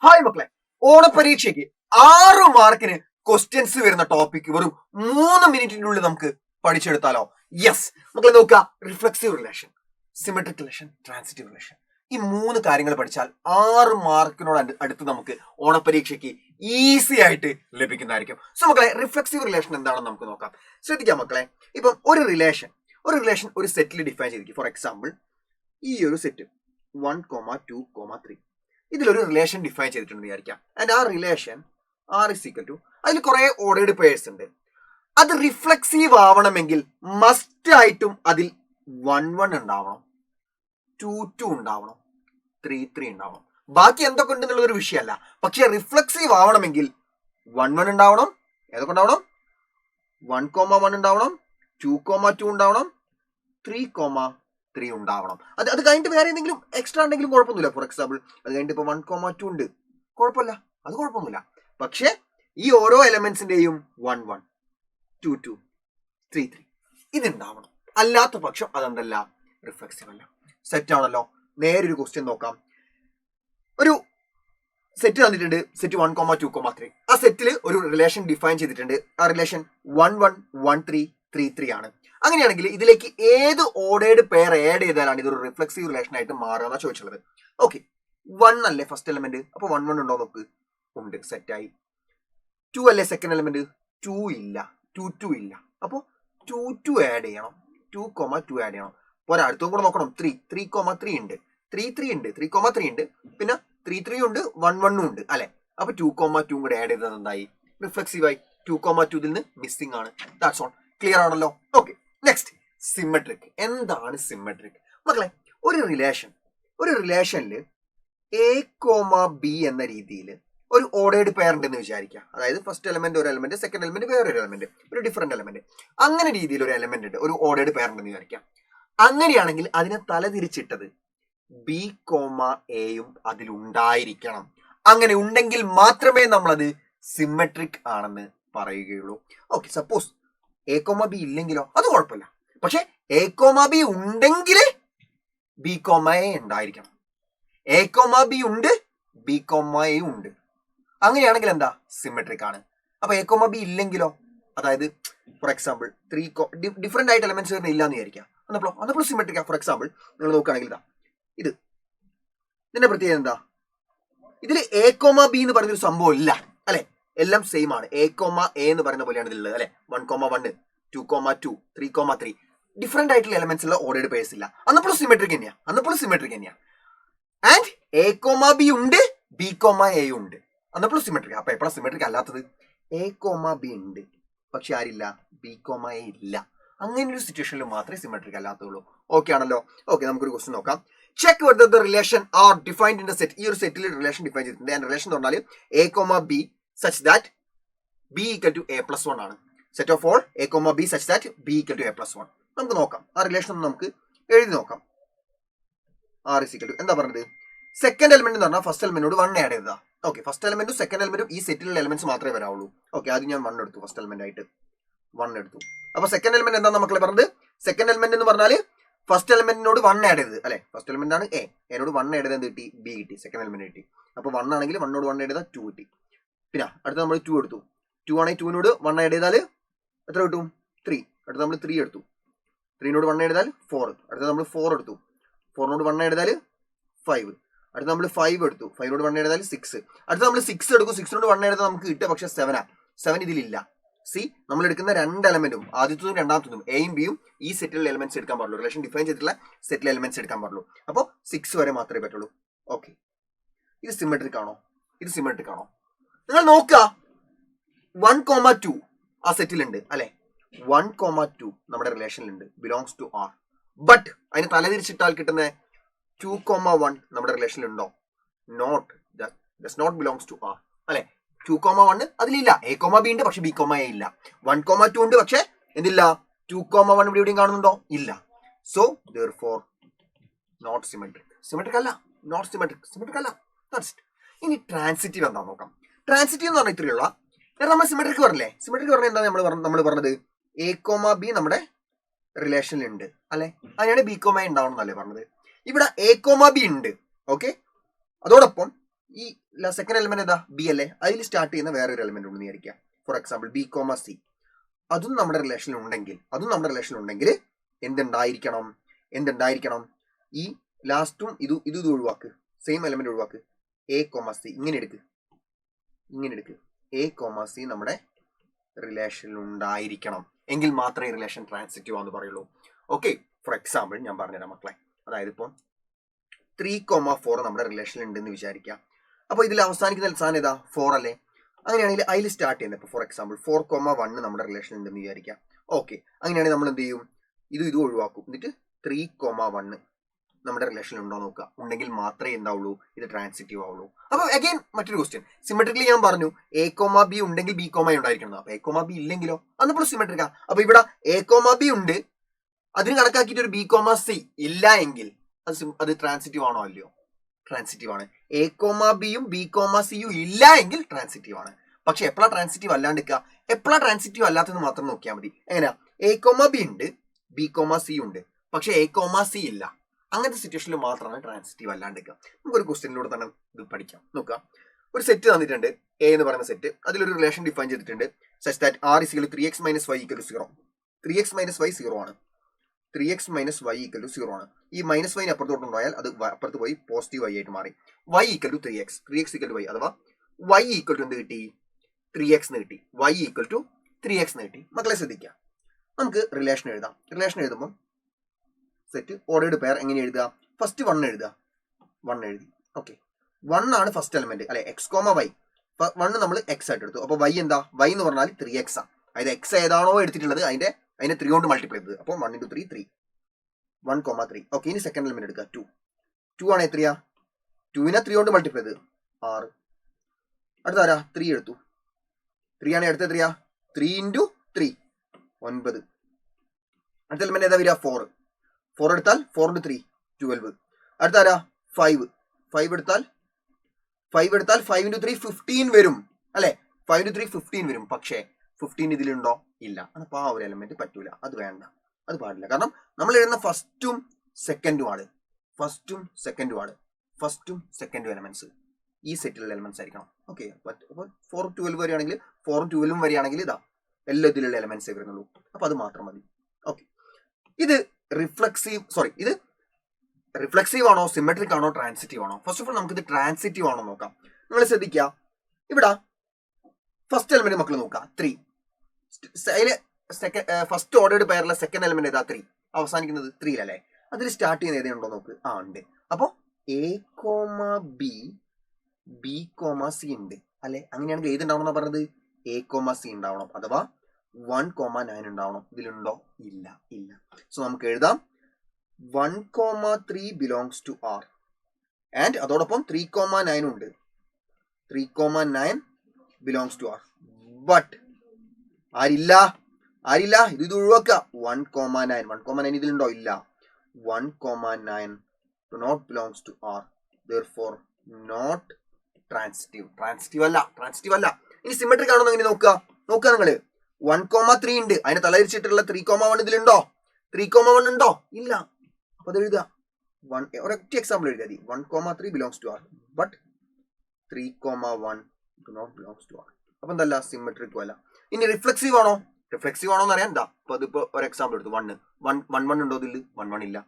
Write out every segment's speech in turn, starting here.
Hi മക്കളെ, ഓണപരീക്ഷയ്ക്ക് 6 മാർക്കിന് questions വരുന്ന ടോപ്പിക് വെറും 3 മിനിറ്റിനുള്ളിൽ നമുക്ക് പഠിച്ചെടുത്താലോ? യെസ് മക്കളെ, നോക്കുക. Reflexive relation, symmetric relation, transitive relation, ഈ 3 കാര്യങ്ങൾ പഠിച്ചാൽ 6 മാർക്കിനോട് അടുത്ത് നമുക്ക് ഓണപരീക്ഷയ്ക്ക് ഈസി ആയിട്ട് ലഭിക്കുന്നതായിരിക്കും. സോ മക്കളെ, റിഫ്ലെക്സീവ് റിലേഷൻ എന്താണെന്ന് നമുക്ക് നോക്കാം. ശ്രദ്ധിക്കാം മക്കളെ. ഇപ്പം ഒരു റിലേഷൻ ഒരു സെറ്റിൽ ഡിഫൈൻ ചെയ്തിരിക്കും. ഫോർ എക്സാമ്പിൾ, ഈ ഒരു സെറ്റ് 1, 2, 3 ഇതിലൊരു റിലേഷൻ ഡിഫൈൻ ചെയ്തിട്ടുണ്ടെന്ന് വിചാരിക്കാം. ആൻഡ് ആ റിലേഷൻ R=, അതിൽ കുറെ ഓർഡേർഡ് പെയർസ് ഉണ്ട്. അത് റിഫ്ലെക്സീവ് ആവണമെങ്കിൽ മസ്റ്റ് ആയിട്ടും അതിൽ 1, 1 ഉണ്ടാവണം, 2, 2 ഉണ്ടാവണം, 3, 3 ഉണ്ടാവണം. ബാക്കി എന്തൊക്കെ ഉണ്ടെന്നുള്ള ഒരു വിഷയമല്ല. പക്ഷെ റിഫ്ലെക്സീവ് ആവണമെങ്കിൽ 1, 1 ഉണ്ടാവണം. ഏതൊക്കെ ഉണ്ടാവണം? 1, 1 ഉണ്ടാവണം, 2, 2 ഉണ്ടാവണം, 3, 3 ഉണ്ടാവണം. അത് കഴിഞ്ഞിട്ട് വേറെ എന്തെങ്കിലും എക്സ്ട്രാ ഉണ്ടെങ്കിലും കുഴപ്പമൊന്നുമില്ല. ഫോർ എക്സാമ്പിൾ, അത് കഴിഞ്ഞിട്ട് ഇപ്പൊ 1, 2 ഉണ്ട്, കുഴപ്പമില്ല, അത് കുഴപ്പമൊന്നുമില്ല. പക്ഷെ ഈ ഓരോ എലമെന്റ്സിന്റെയും 1, 1, 2, 2, 3, 3 ഇതുണ്ടാവണം. അല്ലാത്ത പക്ഷം അതെന്തല്ല, റിഫ്ലെക്സീവ് അല്ല. സെറ്റ് ആണല്ലോ. നേരൊരു ക്വസ്റ്റ്യൻ നോക്കാം. ഒരു സെറ്റ് തന്നിട്ടുണ്ട്, സെറ്റ് 1, 2, 3. ആ സെറ്റിൽ ഒരു റിലേഷൻ ഡിഫൈൻ ചെയ്തിട്ടുണ്ട്. ആ റിലേഷൻ 1, 1, 1, 3, 3, 3 ആണ്. അങ്ങനെയാണെങ്കിൽ ഇതിലേക്ക് ഏത് ഓർഡേർഡ് പെയർ ആഡ് ചെയ്താലാണ് ഇതൊരു റിഫ്ലെക്സീവ് റിലേഷൻ ആയിട്ട് മാറുക ചോദിച്ചുള്ളത്. ഓക്കെ, 1 അല്ലേ ഫസ്റ്റ് എലമെന്റ്, അപ്പൊ 1, 1 ഉണ്ടോ നോക്ക്. ഉണ്ട്, സെറ്റായി. 2 അല്ലേ സെക്കൻഡ് എലമെന്റ്, 2 ഇല്ല, 2, 2 ഇല്ല. അപ്പൊ 2, 2 ആഡ് ചെയ്യണം, 2, 2 ആഡ് ചെയ്യണം. ഒരടുത്തും കൂടെ നോക്കണം. 3, 3, 3 ഉണ്ട്, 3, 3 ഉണ്ട്, 3, 3 ഉണ്ട്, പിന്നെ 3, 3 ഉണ്ട്, 1, 1 ഉണ്ട് അല്ലെ. അപ്പൊ 2, 2 കൂടെ ആഡ് ചെയ്തത് എന്തായി? റിഫ്ലെക്സീവ് ആയി. 2, 2 ഇതിൽ നിന്ന് മിസ്സിംഗ് ആണ്. That's all. ക്ലിയർ ആണല്ലോ? Okay, next symmetric. എന്താണ് സിമെട്രിക് മക്കളെ? ഒരു റിലേഷനിൽ A, B എന്ന രീതിയിൽ ഒരു ഓർഡേർഡ് പെയർ ഉണ്ടെന്ന് വിചാരിക്കുക. അതായത് ഫസ്റ്റ് എലമെന്റ് ഒരു എലമെന്റ്, സെക്കൻഡ് എലമെന്റ് വേറൊരു എലമെന്റ്, ഒരു ഡിഫറെന്റ് എലമെന്റ്, അങ്ങനെ രീതിയിൽ ഒരു എലമെന്റ് ഉണ്ട്, ഒരു ഓർഡേർഡ് പെയർ ഉണ്ടെന്ന് വിചാരിക്കാം. അങ്ങനെയാണെങ്കിൽ അതിനെ തലതിരിച്ചിട്ടത് B, Aയും അതിലുണ്ടായിരിക്കണം. അങ്ങനെ ഉണ്ടെങ്കിൽ മാത്രമേ നമ്മളത് സിമെട്രിക് ആണെന്ന് പറയുകയുള്ളൂ. ഓക്കെ, സപ്പോസ് A, B ഇല്ലെങ്കിലോ? അത് കുഴപ്പമില്ല. പക്ഷെ A, B ഉണ്ടെങ്കിൽ B, A ഉണ്ടായിരിക്കണം. A, B ഉണ്ട്, B, A ഉണ്ട്. അങ്ങനെയാണെങ്കിൽ എന്താ? സിമെട്രിക് ആണ്. അപ്പൊ A, B ഇല്ലെങ്കിലോ? അതായത് ഫോർ എക്സാമ്പിൾ 3 ഡിഫറെന്റ് ആയിട്ട് എലമെന്റ്സ് ഇല്ലാന്ന് വിചാരിക്കാം. അന്നപ്പോൾ സിമെട്രിക്. ഫോർ എക്സാമ്പിൾ നിങ്ങൾ നോക്കുകയാണെങ്കിൽ ഇതാ, ഇതിന്റെ പ്രത്യേകത എന്താ? ഇതിൽ A, B എന്ന് പറയുന്നൊരു സംഭവം ഇല്ല അല്ലെ. എല്ലാം സെയിം ആണ്. A, A എന്ന് പറയുന്ന പോലെയാണ് ഇതിലുള്ളത് അല്ലെ. 1, 1, 2, 2, 3, 3 ഡിഫറെന്റ് ആയിട്ടുള്ള എലമെന്റ്സ് ഉള്ള ഓർഡേർഡ് പെയർസ് ഇല്ല. അന്നപ്പോൾ സിമെട്രിക് തന്നെയാ. ആൻഡ് A, B ഉണ്ട്, B, A ഉണ്ട്. അന്നപ്പോൾ സിമെട്രിക്. അപ്പൊ എപ്പോഴാണ് സിമെട്രിക് അല്ലാത്തത്? A, B ഉണ്ട്, പക്ഷെ ആരില്ല? B, A ഇല്ല. അങ്ങനെ ഒരു സിറ്റുവേഷനിൽ മാത്രമേ സിമെട്രിക് അല്ലാത്തുള്ളൂ. ഓക്കെ ആണല്ലോ? ഓക്കെ, നമുക്കൊരു ക്വസ്റ്റ്യൻ നോക്കാം. Check whether the relation R defined in the set. ഈ ഒരു സെറ്റിൽ റിലേഷൻ ഡിഫൈൻ ചെയ്തിട്ടുണ്ട്. ആൻഡ് റിലേഷൻ എന്ന് പറഞ്ഞാൽ A, B such that B = A+1 ആണ്. Set of all A, B such that B = A+1. നമുക്ക് നോക്കാം. ആ റിലേഷൻ നമുക്ക് എഴുതി നോക്കാം. R എന്താ പറഞ്ഞത്? സെക്കൻഡ് എലമെന്റ് എന്ന് പറഞ്ഞാൽ ഫസ്റ്റ് എലമെന്റിനോട് 1 ആഡ് ചെയ്തതാ. ഓക്കെ, ഫസ്റ്റ് എലമെന്റും സെക്കൻഡ് എലമെന്റും ഈ സെറ്റിലുള്ള എലമെന്റ്സ് മാത്രമേ വരാവുള്ളൂ. ഓക്കെ, ആദ്യം ഞാൻ 1 എടുത്തു, ഫസ്റ്റ് എലമെന്റ് ആയിട്ട് 1 എടുത്തു. അപ്പൊ സെക്കൻഡ് എലമെന്റ് എന്താ മക്കളെ പറഞ്ഞത്? സെക്കൻഡ് എലമെന്റ് എന്ന് പറഞ്ഞാൽ ഫസ്റ്റ് എലമെന്റിനോട് 1 ആഡ് ചെയ്തത് അല്ലെ. ഫസ്റ്റ് എലമെന്റ് ആണ് A, എന്നോട് 1 ആഡ് ചെയ്ത് എന്ത് കിട്ടി? B കിട്ടി, സെക്കൻഡ് എലമെന്റ് കിട്ടി. അപ്പൊ 1 ആണെങ്കിൽ 1 1 ആഡ് ചെയ്താൽ 2 കിട്ടി. പിന്നെ അടുത്ത നമ്മൾ 2 എടുത്തു. 2 ആണെങ്കിൽ 2 1 ആഡ് ചെയ്താൽ എത്ര കിട്ടും? 3. അടുത്ത നമ്മൾ 3 എടുത്തു. 3 1 ആഡ് ചെയ്താൽ 4. അടുത്ത നമ്മൾ 4 എടുത്തു. 4 1 ആഡ് ചെയ്താൽ 5. അടുത്ത നമ്മൾ 5 എടുത്തു. 5 1 ആഡ് ചെയ്താൽ 6. അടുത്ത നമ്മൾ 6 എടുക്കും. 6 ആഡ് ചെയ്താൽ നമുക്ക് കിട്ടുക പക്ഷെ 7 ഇതിലില്ല. സി, നമ്മൾ എടുക്കുന്ന 2 എലമെന്റും, ആദ്യത്തതും രണ്ടാമത്തതും, എയും ബിയും ഈ സെറ്റിലുള്ള എലമെന്റ്സ് എടുക്കാൻ പാടുള്ളൂ. റിലേഷൻ ഡിഫൈൻ ചെയ്തിട്ടുള്ള സെറ്റിലെ എലമെന്റ്സ് എടുക്കാൻ പാടുള്ളൂ. അപ്പോൾ 6 വരെ മാത്രമേ പറ്റുള്ളൂ. ഓക്കെ, ഇത് സിമെട്രിക് ആണോ? നിങ്ങൾ നോക്കുക. 1, 2 ആ സെറ്റിലുണ്ട് അല്ലെ. 1, 2 നമ്മുടെ റിലേഷനിലുണ്ട്, ബിലോങ്സ് ടു R. ബട്ട് അതിന് തലതിരിച്ചിട്ടാൽ കിട്ടുന്ന 2, 1 നമ്മുടെ റിലേഷനിലുണ്ടോ? Does not belongs to R അല്ലെ. 2, 1 അതിലില്ല. A, B ഉണ്ട്, പക്ഷെ B, A ഇല്ല. 1, 2 ഉണ്ട്, പക്ഷെ എന്തില്ല? 2, 1 ഇവിടെ എവിടെയും കാണുന്നുണ്ടോ? ഇല്ല. സോ therefore നോട്ട് സിമെട്രിക് അല്ല. ഇനി ട്രാൻസിറ്റീവ് എന്താ നോക്കാം. ട്രാൻസിറ്റീവ് എന്ന് പറഞ്ഞാൽ ഇത്രയുള്ള നമ്മൾ സിമെട്രിക് പറഞ്ഞില്ലേ. സിമെട്രിക് പറഞ്ഞാൽ എന്താ നമ്മൾ പറഞ്ഞത്? A, B നമ്മുടെ റിലേഷനിലുണ്ട് അല്ലെ. അതിനാണ് B, A ഉണ്ടാവണം എന്നല്ലേ പറഞ്ഞത്. ഇവിടെ A, B ഉണ്ട്. ഓക്കെ, അതോടൊപ്പം ഈ സെക്കൻഡ് എലമെന്റ് ഏതാ ബി അല്ലേ, അതിൽ സ്റ്റാർട്ട് ചെയ്യുന്ന വേറൊരു എലമെന്റ് ഉണ്ടെന്ന് വിചാരിക്കുക. For example B comma C, അതും നമ്മുടെ റിലേഷനിൽ ഉണ്ടെങ്കിൽ എന്തുണ്ടായിരിക്കണം ഈ ലാസ്റ്റും ഇത് ഒഴിവാക്ക്, സെയിം എലമെന്റ് ഒഴിവാക്ക്, എ കോമ സി ഇങ്ങനെ എടുക്ക് എ കോമ സി നമ്മുടെ റിലേഷനിൽ ഉണ്ടായിരിക്കണം, എങ്കിൽ മാത്രമേ റിലേഷൻ ട്രാൻസിറ്റീവ് ആണെന്ന് പറയുള്ളൂ. ഓക്കെ, ഫോർ എക്സാമ്പിൾ ഞാൻ പറഞ്ഞുതരാം മക്കളെ. അതായത് ഇപ്പോൾ 3,4 നമ്മുടെ റിലേഷനിൽ ഉണ്ടെന്ന് വിചാരിക്കാം. അപ്പോൾ ഇതിൽ അവസാനിക്കുന്ന സാധനം ഏതാ 4 അല്ലേ, അങ്ങനെയാണെങ്കിൽ അതിൽ സ്റ്റാർട്ട് ചെയ്യുന്നത് ഇപ്പോൾ ഫോർ എക്സാമ്പിൾ 4,1 നമ്മുടെ റിലേഷനിൽ ഉണ്ടെന്ന് വിചാരിക്കാം. ഓക്കെ, അങ്ങനെയാണെങ്കിൽ നമ്മൾ എന്ത് ചെയ്യും, ഇത് ഒഴിവാക്കും, എന്നിട്ട് 3,1 നമ്മുടെ റിലേഷനിൽ ഉണ്ടോ നോക്കുക, ഉണ്ടെങ്കിൽ മാത്രമേ എന്താവുള്ളൂ ഇത് ട്രാൻസിറ്റീവ് ആവുള്ളൂ. അപ്പൊ അഗൈൻ മറ്റൊരു ക്വസ്റ്റ്യൻ, സിമെട്രിക്കലി ഞാൻ പറഞ്ഞു എ കോമ ബി ഉണ്ടെങ്കിൽ ബി കോമ ഉണ്ടായിരിക്കണം. അപ്പൊ എ കോമ ബി ഇല്ലെങ്കിലോ അന്നിപ്പോൾ സിമെട്രിക്ക. അപ്പൊ ഇവിടെ എ കോമ ബി ഉണ്ട്, അതിന് കണക്കാക്കിയിട്ട് ഒരു ബി കോമ സി ഇല്ല എങ്കിൽ അത് ട്രാൻസിറ്റീവ് ആണോ അല്ലയോ? ട്രാൻസിറ്റീവ് ആണ്. എ കോമ ബിയും ബി കോമ സിയും ഇല്ല എങ്കിൽ ട്രാൻസിറ്റീവ് ആണ്. പക്ഷെ എപ്പോഴാണ് ട്രാൻസിറ്റീവ് അല്ലാണ്ടിരിക്കുക, എപ്പോഴാണ് ട്രാൻസിറ്റീവ് അല്ലാത്തത് മാത്രം നോക്കിയാൽ മതി. എങ്ങനെയാ, എ കോമ ബി ഉണ്ട്, ബി കോമ സി ഉണ്ട്, പക്ഷെ എ കോമ സി ഇല്ല, അങ്ങനത്തെ സിറ്റുവേഷനിൽ മാത്രമാണ് ട്രാൻസിറ്റീവ് അല്ലാണ്ടിരിക്കുക. നമുക്കൊരു ക്വസ്റ്റ്യനിലൂടെ തന്നെ ഇത് പഠിക്കാം. നോക്കാം, ഒരു സെറ്റ് തന്നിട്ടുണ്ട് എ എന്ന് പറയുന്ന സെറ്റ്, അതിലൊരു റിലേഷൻ ഡിഫൈൻ ചെയ്തിട്ടുണ്ട് such that R is equal to 3x - y = 0. 3x - y 0 ആണ്, 3x - y = 0 ആണ്. ഈ മൈനസ് വൈന് അപ്പുറത്തോട്ട് ഉണ്ടായാൽ അത് അപ്പുറത്ത് പോയി പോസിറ്റീവ് y ആയിട്ട് മാറി. y = 3x, 3x = y, അഥവാ y = എന്ത് കിട്ടി, 3x എന്ന് കിട്ടി. y = 3x എന്ന് കിട്ടി. മക്കളെ ശ്രദ്ധിക്കുക, നമുക്ക് റിലേഷൻ എഴുതാം. റിലേഷൻ എഴുതുമ്പോൾ സെറ്റ് ഓർഡേർഡ് പെയർ എങ്ങനെ എഴുതുക, ഫസ്റ്റ് 1 എഴുതുക, 1 എഴുതി. ഓക്കെ, 1 ആണ് ഫസ്റ്റ് എലമെന്റ് അല്ലെ, x, y. 1 നമ്മൾ x ആയിട്ട് എടുത്തു. അപ്പൊ y എന്താ, y എന്ന് പറഞ്ഞാൽ 3x ആണ്. അതായത് x ഏതാണോ എടുത്തിട്ടുള്ളത് അതിനെ 3 കൊണ്ട് മൾട്ടിപ്ലൈ ചെയ്തത്. അപ്പോൾ 1 × 3 3, 1,3. ഓക്കെ, ഇനി സെക്കൻഡ് എലമെന്റ് എടുക്കുക, 2 ആണ് എത്രയാ, 2നെ 3 കൊണ്ട് മൾട്ടിപ്ലൈ ചെയ്ത് 6. അടുത്ത ആരാ, 3 എടുത്തു, 3 ആണ് അടുത്ത എത്രയാ, 3 × 3 9. അടുത്ത എലമെന്റ് ഏതാ വരിക, 4 എടുത്താൽ 4 × 3 12. അടുത്ത ആരാ, 5 എടുത്താൽ 5 × 3 15 വരും അല്ലെ, 5 × 3 15 വരും. പക്ഷേ 15 ഇതിലുണ്ടോ, ഇല്ല. അപ്പൊ ആ ഒരു എലമെന്റ് പറ്റൂല, അത് വേണ്ട, അത് പാടില്ല. കാരണം നമ്മൾ എഴുതുന്ന ഫസ്റ്റും സെക്കൻഡും എലമെന്റ്സ് ഈ സെറ്റിലുള്ള എലമെന്റ്സ് ആയിരിക്കണം. ഓക്കെ, അപ്പോൾ 4 12 വരികയാണെങ്കിൽ 4 12 വരികയാണെങ്കിൽ ഇതാ എല്ലാ ഇതിലുള്ള എലമെന്റ്സേ വരുന്നുള്ളൂ. അപ്പൊ അത് മാത്രം മതി. ഓക്കെ, ഇത് റിഫ്ലെക്സീവ് ആണോ, സിമെട്രിക് ആണോ, ട്രാൻസിറ്റീവ് ആണോ? ഫസ്റ്റ് ഓഫ് ഓൾ നമുക്ക് ഇത് ട്രാൻസിറ്റീവ് ആണോ നോക്കാം. നിങ്ങൾ ശ്രദ്ധിക്കുക, ഇവിടെ ഫസ്റ്റ് എലമെന്റ് മക്കൾ നോക്കാം 3. അതില് ഫസ്റ്റ് ഓർഡേർഡ് പെയറിലെ സെക്കൻഡ് എലമെന്റ് ഏതാ, 3. അവസാനിക്കുന്നത് 3 അല്ലേ. അതിൽ സ്റ്റാർട്ട് ചെയ്യുന്ന ഏതുണ്ടോ നോക്ക്, ഉണ്ട്. അപ്പോ A comma B, B comma C ഉണ്ട് അല്ലെ. അങ്ങനെയാണെങ്കിൽ ഏതുണ്ടാവണം പറഞ്ഞത്, എ കോമ സി ഉണ്ടാവണം, അഥവാ 1,9 ഉണ്ടാവണം. ഇതിലുണ്ടോ, ഇല്ല. സോ നമുക്ക് എഴുതാം 1,3 ബിലോങ്സ് ടു ആർ, ആൻഡ് അതോടൊപ്പം 3,9 ഉണ്ട്, 3,9 ബിലോങ്സ് ടു ആർ. ബട്ട് ആരില്ല, ഇത് ഒഴിവാക്കുക, 1,9 ഇതിലുണ്ടോ, ഇല്ല. 1,9 not belongs to R, therefore not transitive അല്ല. ഇനി സിമെട്രിക് ആണോ എങ്ങനെ നോക്കുക നിങ്ങള്, 1,3 ഉണ്ട്, അതിനെ തലതിരിച്ചിട്ടുള്ള 3,1 ഇതിലുണ്ടോ, 3,1 ഉണ്ടോ, ഇല്ല. അപ്പൊ അത് എഴുതുക, ഒരൊറ്റ എക്സാമ്പിൾ എഴുതിയാൽ മതി, 1,3 belongs to R, but 3,1 not belongs to R. അപ്പൊ എന്തല്ല, സിമെട്രിക്കും അല്ല. ഇനി റിഫ്ലെക്സീവ് ആണോ എന്ന് അറിയാൻ എന്താ, അപ്പൊ അതിപ്പോ ഒരു എക്സാമ്പിൾ എടുത്തു, 1 ഉണ്ടോ ഇതിൽ, 1 ഇല്ല,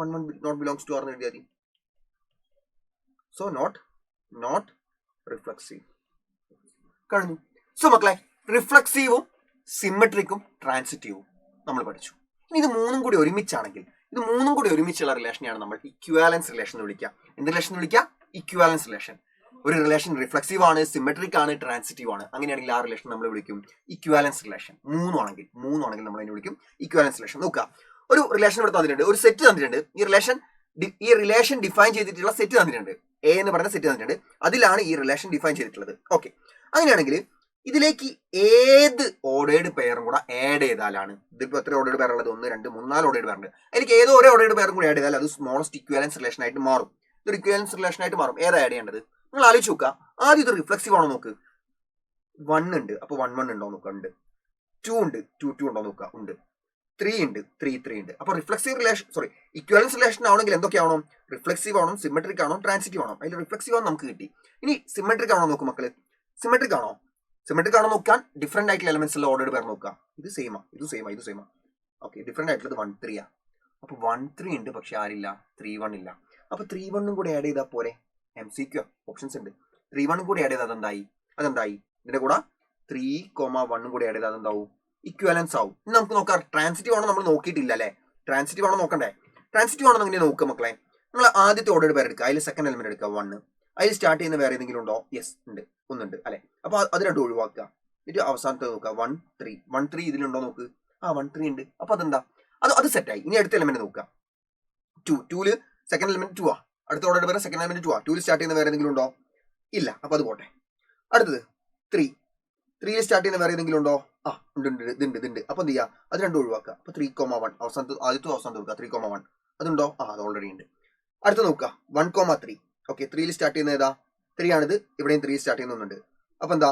1 നോട്ട് ബിലോങ്സ് ടു ആർ എന്ന് എഴുതിയാൽ മതി. സോ നോട്ട് റിഫ്ലെക്സീവ് കഴിഞ്ഞു. സോ മക്കളെ, റിഫ്ലെക്സീവും സിമെട്രിക്കും ട്രാൻസിറ്റീവും നമ്മൾ പഠിച്ചു. ഇനി ഇത് മൂന്നും കൂടി ഒരുമിച്ചുള്ള റിലേഷനെയാണ് നമ്മൾ ഇക്വാലൻസ് റിലേഷൻ എന്ന് വിളിക്കുക. എന്ത് റിലേഷൻ എന്ന് വിളിക്കുക, ഇക്വാലൻസ് റിലേഷൻ. ഒരു റിലേഷൻ റിഫ്ലെക്സീവ് ആണ്, സിമെട്രിക് ആണ്, ട്രാൻസിറ്റീവ് ആണ്, അങ്ങനെയാണെങ്കിൽ ആ റിലേഷൻ നമ്മൾ വിളിക്കും ഇക്വാലൻസ് റിലേഷൻ. മൂന്നാണെങ്കിൽ നമ്മൾ അതിനെ വിളിക്കും ഇക്വാലൻസ് റിലേഷൻ. നോക്കുക, ഒരു റിലേഷൻ ഇവിടെ തന്നിട്ടുണ്ട്, ഒരു സെറ്റ് തന്നിട്ടുണ്ട്, ഈ റിലേഷൻ ഡിഫൈൻ ചെയ്തിട്ടുള്ള സെറ്റ് തന്നിട്ടുണ്ട്, എ എന്ന് പറയുന്ന സെറ്റ് തന്നിട്ടുണ്ട്, അതിലാണ് ഈ റിലേഷൻ ഡിഫൈൻ ചെയ്തിട്ടുള്ളത്. ഓക്കെ, അങ്ങനെയാണെങ്കിൽ ഇതിലേക്ക് ഏത് ഓർഡേർഡ് പെയറും കൂടെ ആഡ് ചെയ്താലാണ്, ഇതിപ്പോ എത്ര ഓർഡേർഡ് പെയർ ഉള്ളത്, 1 2 3 4 ഓർഡേർഡ് പെയർ ഉണ്ട്, അതിലേക്ക് ഏതോ ഒരേ ഓർഡേർഡ് പെയറും കൂടി ആഡ് ചെയ്താൽ അത് സ്മോളസ്റ്റ് ഇക്വാലൻസ് റിലേഷൻ ആയിട്ട് മാറും. ഇതൊരു ഇക്വാലൻസ് റിലേഷൻ ആയിട്ട് മാറും. ഏതാ ആഡ് ചെയ്യേണ്ടത്, നിങ്ങൾ ആലോചിച്ച് നോക്കുക. ആദ്യം ഇത് റിഫ്ലെക്സീവ് ആണോ നോക്ക്, 1 ഉണ്ട്, അപ്പൊ 1 ഉണ്ടോ നോക്കുക, ഉണ്ട്. 2 ഉണ്ട്, 2 ഉണ്ടോ നോക്കുക, ഉണ്ട്. 3 ഉണ്ട്, 3 ഉണ്ട്. അപ്പൊ റിഫ്ലെക്സീവ് റിലേഷൻ ഇക്വലൻസ് റിലേഷൻ ആവണമെങ്കിൽ എന്തൊക്കെയാവണം? റിഫ്ലെക്സീവ് ആവണം, സിമെട്രിക് ആവണം, ട്രാൻസിറ്റീവ് ആവണം. അതിൽ റിഫ്ലെക്സീവ് ആണ് നമുക്ക് കിട്ടി. ഇനി സിമെട്രിക് ആണോ നോക്കും മക്കള്. സിമെട്രിക് ആണോ നോക്കാൻ ഡിഫറെന്റ് ആയിട്ടുള്ള എലമെന്റ്സ് ഉള്ള ഓർഡർ പേർ നോക്കാം. ഇത് സെയിമാ. ഓക്കെ, ഡിഫറെന്റ് ആയിട്ടുള്ളത് 1 3 ആ. അപ്പൊ 1 3 ഉണ്ട്, പക്ഷെ ആരില്ല? 3 1 ഇല്ല. അപ്പൊ 3 1 കൂടെ ആഡ് ചെയ്താൽ പോരെ? MCQ ഓപ്ഷൻസ് ഉണ്ട്. 3 1 കൂടെ ആഡ് ചെയ്താൽ അതെന്തായി? ഇതിന്റെ കൂടെ 3,1 കൂടെ ആഡ് ചെയ്താൽ അതെന്താവും? ഇക്വലൻസ് ആവും. ഇനി നമുക്ക് നോക്കാം ട്രാൻസിറ്റീവ് ആണോ നമ്മൾ നോക്കിയിട്ടില്ല അല്ലെ. ട്രാൻസിറ്റീവ് ആണോ നോക്കണ്ടേ? ട്രാൻസിറ്റീവ് ആണോ ഇങ്ങനെ നോക്കുക മക്കളെ. നിങ്ങൾ ആദ്യത്തെ ഓർഡർ പേർ എടുക്കുക, അതിൽ സെക്കൻഡ് എലിമെന്റ് എടുക്കുക 1. അതിൽ സ്റ്റാർട്ട് ചെയ്യുന്ന വേറെ ഏതെങ്കിലും ഉണ്ടോ? യെസ് ഉണ്ട്, ഒന്നുണ്ട് അല്ലെ. അപ്പൊ അത് രണ്ടും ഒഴിവാക്കുക. എന്നിട്ട് അവസാനത്തെ നോക്കുക 1 3 ഇതിലുണ്ടോ നോക്ക്. 1 3 ഉണ്ട്. അപ്പൊ അതെന്താ? അത് സെറ്റായി. ഇനി അടുത്ത എലിമെന്റ് നോക്കുക. 2 സെക്കൻഡ് എലിമെന്റ് 2 ആ. അടുത്ത ഓർഡർ പേര് സെക്കൻഡ് എലിമെന്റ് 2 ആ. 2 സ്റ്റാർട്ട് ചെയ്യുന്ന വേറെ ഏതെങ്കിലും ഉണ്ടോ? ഇല്ല. അപ്പൊ അത് പോട്ടെ. അടുത്തത് 3 സ്റ്റാർട്ട് ചെയ്യുന്ന വേറെ ഏതെങ്കിലും ഉണ്ടോ? ഇതുണ്ട്. അപ്പൊ എന്ത് ചെയ്യുക? അത് രണ്ടും ഒഴിവാക്കുക. അപ്പൊ 3,1 ആദ്യത്തെ അവസാനത്തെ നോക്കുക. 3,1 അതുണ്ടോ? അത് ഓൾറെഡി ഉണ്ട്. അടുത്ത നോക്കുക 1,3. ഓക്കെ, 3 സ്റ്റാർട്ട് ചെയ്യുന്ന ഏതാ? 3 ആണിത്. ഇവിടെയും 3 സ്റ്റാർട്ട് ചെയ്യുന്നുണ്ട്. അപ്പൊ എന്താ?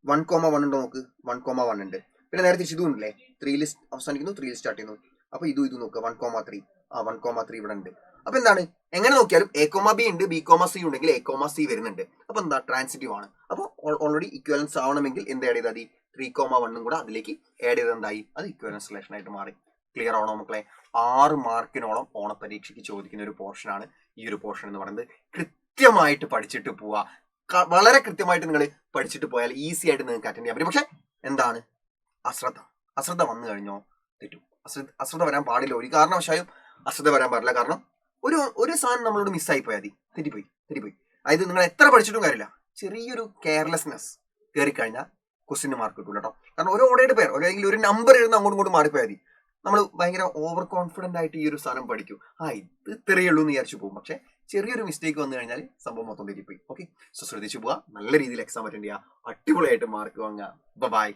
1,1 ഉണ്ടോ നോക്ക്. 1,1 ഉണ്ട്. പിന്നെ നേരെ തിരിച്ച് ഇതും ഉണ്ടല്ലേ, 3 അവസാനിക്കുന്നു, 3 സ്റ്റാർട്ട് ചെയ്യുന്നു. അപ്പൊ ഇത് നോക്കുക 1,3. 1,3 ഇവിടെ ഉണ്ട്. അപ്പൊ എന്താണ്? എങ്ങനെ നോക്കിയാലും A,B ഉണ്ട്, B,C ഉണ്ടെങ്കിൽ A,C വരുന്നുണ്ട്. അപ്പൊ എന്താ? ട്രാൻസിറ്റീവ് ആണ്. അപ്പൊ ഓൾറെഡി ഇക്വലൻസ് ആവണമെങ്കിൽ എന്ത് ആഡ് ചെയ്താൽ മതി? 3,1 കൂടെ അതിലേക്ക് ആഡ് ചെയ്ത് എന്തായി? അത് ഇക്വലൻസ് റിലേഷൻ ആയിട്ട് മാറി. ക്ലിയർ ആണോ മക്കളെ? 6 മാർക്കിനോളം ഓണപരീക്ഷയ്ക്ക് ചോദിക്കുന്ന ഒരു പോർഷനാണ് ഈ ഒരു പോർഷൻ എന്ന് പറയുന്നത്. കൃത്യമായിട്ട് പഠിച്ചിട്ട് പോവുക. വളരെ കൃത്യമായിട്ട് നിങ്ങൾ പഠിച്ചിട്ട് പോയാൽ ഈസി ആയിട്ട് നിങ്ങൾക്ക് അറ്റൻഡ് ചെയ്യാൻ പറ്റും. പക്ഷെ എന്താണ്? അശ്രദ്ധ വന്നു കഴിഞ്ഞോ തെറ്റും. അശ്രദ്ധ വരാൻ പാടില്ല. ഒരു കാരണവശാലും അശ്രദ്ധ വരാൻ പാടില്ല. കാരണം ഒരു സാധനം നമ്മളോട് മിസ്സായി പോയാൽ മതി. തെറ്റിപ്പോയി. അതായത് നിങ്ങൾ എത്ര പഠിച്ചിട്ടും കാര്യമില്ല, ചെറിയൊരു കെയർലെസ്നെസ് കയറിക്കഴിഞ്ഞാൽ ക്വസ്റ്റിന് മാർക്ക് കിട്ടൂല കേട്ടോ. കാരണം ഒരു ഓർഡേഡ് പേർ അല്ലെങ്കിൽ ഒരു നമ്പർ എഴുതുന്ന അങ്ങോട്ടും ഇങ്ങോട്ടും മാറിപ്പോയാൽ മതി. നമ്മൾ ഭയങ്കര ഓവർ കോൺഫിഡന്റ് ആയിട്ട് ഈ ഒരു സാധനം പഠിക്കും. ഇത് ഇത്രയേ ഉള്ളൂ എന്ന് വിചാരിച്ചു പോകും. പക്ഷെ ചെറിയൊരു മിസ്റ്റേക്ക് വന്നു കഴിഞ്ഞാൽ സംഭവം മൊത്തം തെറ്റിപ്പോയി. ഓക്കെ, സോ ശ്രദ്ധിച്ചു പോവുക. നല്ല രീതിയിൽ എക്സാം അറ്റൻഡ് ചെയ്യുക. അടിപൊളിയായിട്ട് മാർക്ക് വാങ്ങുക. ബൈ.